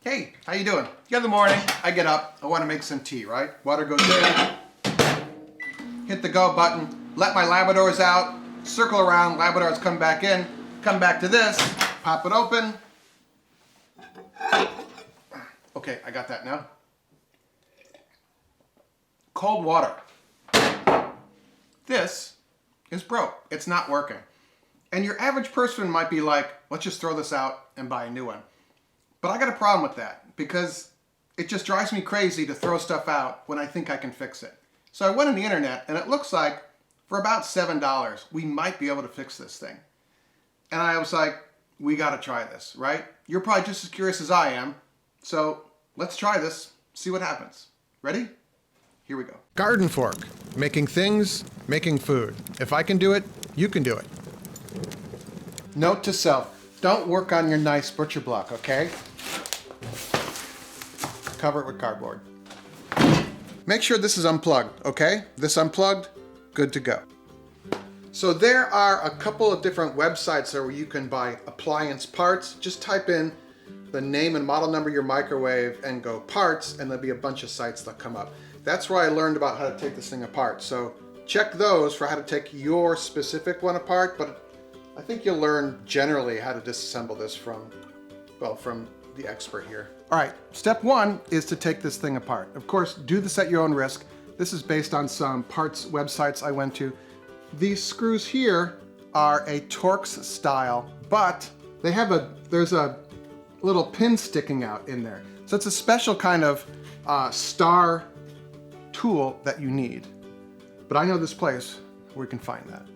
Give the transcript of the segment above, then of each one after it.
Hey, how you doing? The other morning, I get up, I want to make some tea, right? Water goes in, hit the go button, let my Labradors out, circle around, Labradors come back in, come back to this, pop it open. Okay, I got that now. Cold water. This is broke. It's not working. And your average person might be like, let's just throw this out and buy a new one. But I got a problem with that because it just drives me crazy to throw stuff out when I think I can fix it. So I went on the internet and it looks like for about $7, we might be able to fix this thing. And I was like, we got to try this, right? You're probably just as curious as I am. So let's try this, see what happens. Ready? Here we go. GardenFork, making things, making food. If I can do it, you can do it. Note to self, don't work on your nice butcher block, okay? Cover it with cardboard. Make sure this is unplugged, okay? This unplugged, good to go. So there are a couple of different websites there where you can buy appliance parts. Just type in the name and model number of your microwave and go parts, and there'll be a bunch of sites that come up. That's where I learned about how to take this thing apart. So check those for how to take your specific one apart, but I think you'll learn generally how to disassemble this from the expert here. All right, step one is to take this thing apart. Of course, do this at your own risk. This is based on some parts websites I went to. These screws here are a Torx style, but they have there's a little pin sticking out in there. So it's a special kind of star tool that you need. But I know this place where we can find that.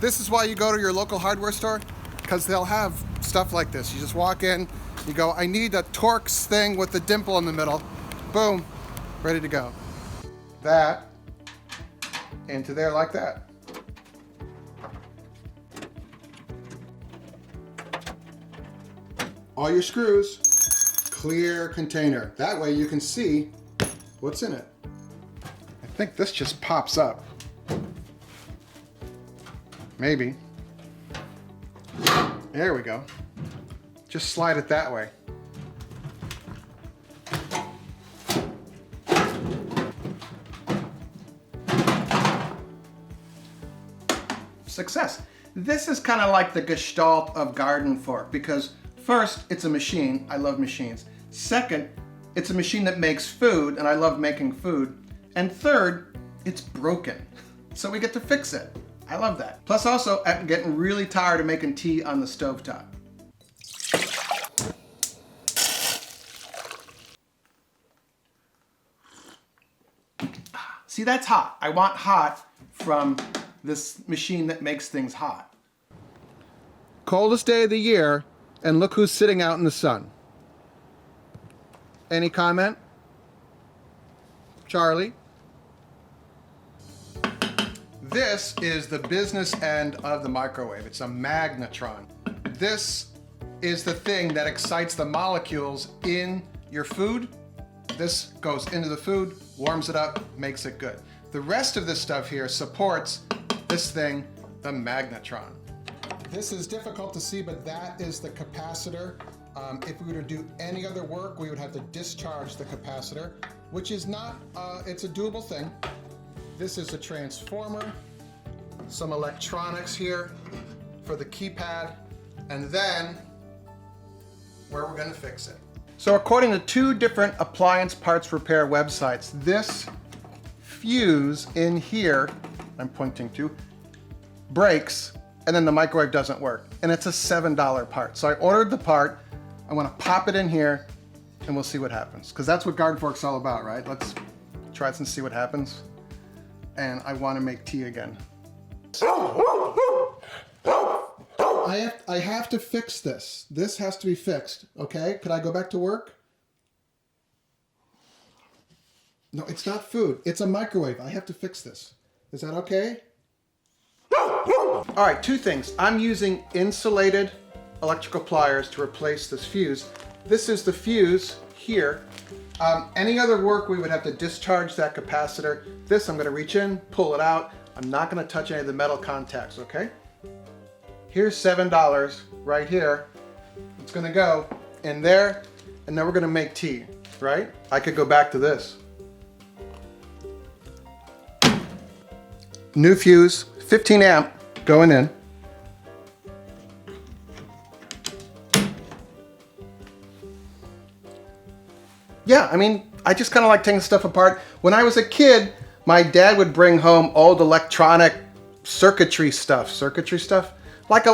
This is why you go to your local hardware store, because they'll have stuff like this. You just walk in, you go, I need a Torx thing with the dimple in the middle. Boom, ready to go. That into there like that. All your screws, clear container. That way you can see what's in it. I think this just pops up. Maybe. There we go. Just slide it that way. Success. This is kind of like the gestalt of GardenFork because first, it's a machine. I love machines. Second, it's a machine that makes food, and I love making food. And third, it's broken. So we get to fix it. I love that. Plus also, I'm getting really tired of making tea on the stovetop. See, that's hot. I want hot from this machine that makes things hot. Coldest day of the year, and look who's sitting out in the sun. Any comment? Charlie? This is the business end of the microwave. It's a magnetron. This is the thing that excites the molecules in your food. This goes into the food, warms it up, makes it good. The rest of this stuff here supports this thing, the magnetron. This is difficult to see, but that is the capacitor. If we were to do any other work, we would have to discharge the capacitor, which is not, it's a doable thing. This is a transformer, some electronics here for the keypad, and then where we're going to fix it. So according to two different appliance parts repair websites, this fuse in here, I'm pointing to, breaks, and then the microwave doesn't work. And it's a $7 part. So I ordered the part, I want to pop it in here, and we'll see what happens. Because that's what GardenFork's all about, right? Let's try this and see what happens. And I want to make tea again. I have to fix this. This has to be fixed, okay? Could I go back to work? No, it's not food. It's a microwave. I have to fix this. Is that okay? All right, two things. I'm using insulated electrical pliers to replace this fuse. This is the fuse here. Any other work, we would have to discharge that capacitor. This, I'm going to reach in, pull it out. I'm not going to touch any of the metal contacts, okay? Here's $7 right here. It's gonna go in there, and then we're gonna make tea, right? I could go back to this. New fuse, 15 amp going in. Yeah, I mean, I just kind of like taking stuff apart. When I was a kid, my dad would bring home old electronic circuitry stuff, like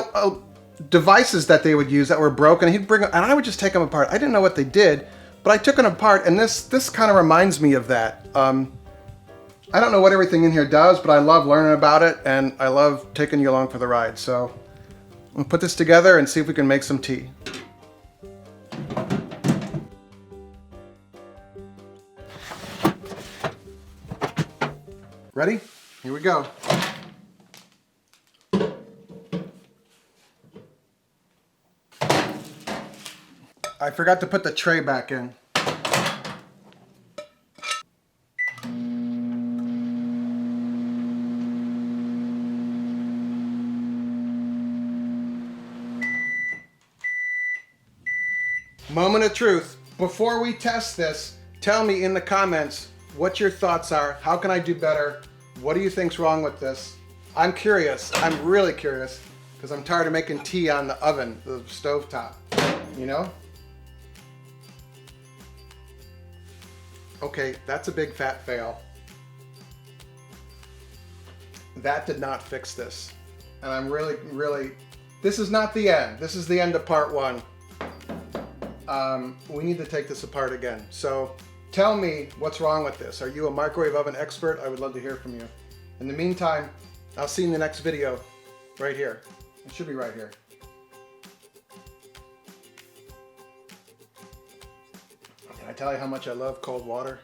devices that they would use that were broken. He'd bring, and I would just take them apart. I didn't know what they did, but I took them apart, and this kind of reminds me of that. I don't know what everything in here does, but I love learning about it, and I love taking you along for the ride. So we'll put this together and see if we can make some tea. Ready? Here we go. I forgot to put the tray back in. Moment of truth. Before we test this, tell me in the comments what your thoughts are. How can I do better? What do you think's wrong with this? I'm curious. I'm really curious because I'm tired of making tea on the oven, the stovetop, you know? Okay, that's a big fat fail. That did not fix this. And I'm really, this is not the end. This is the end of part one. We need to take this apart again. So tell me what's wrong with this. Are you a microwave oven expert? I would love to hear from you. In the meantime, I'll see you in the next video right here. It should be right here. Can I tell you how much I love cold water?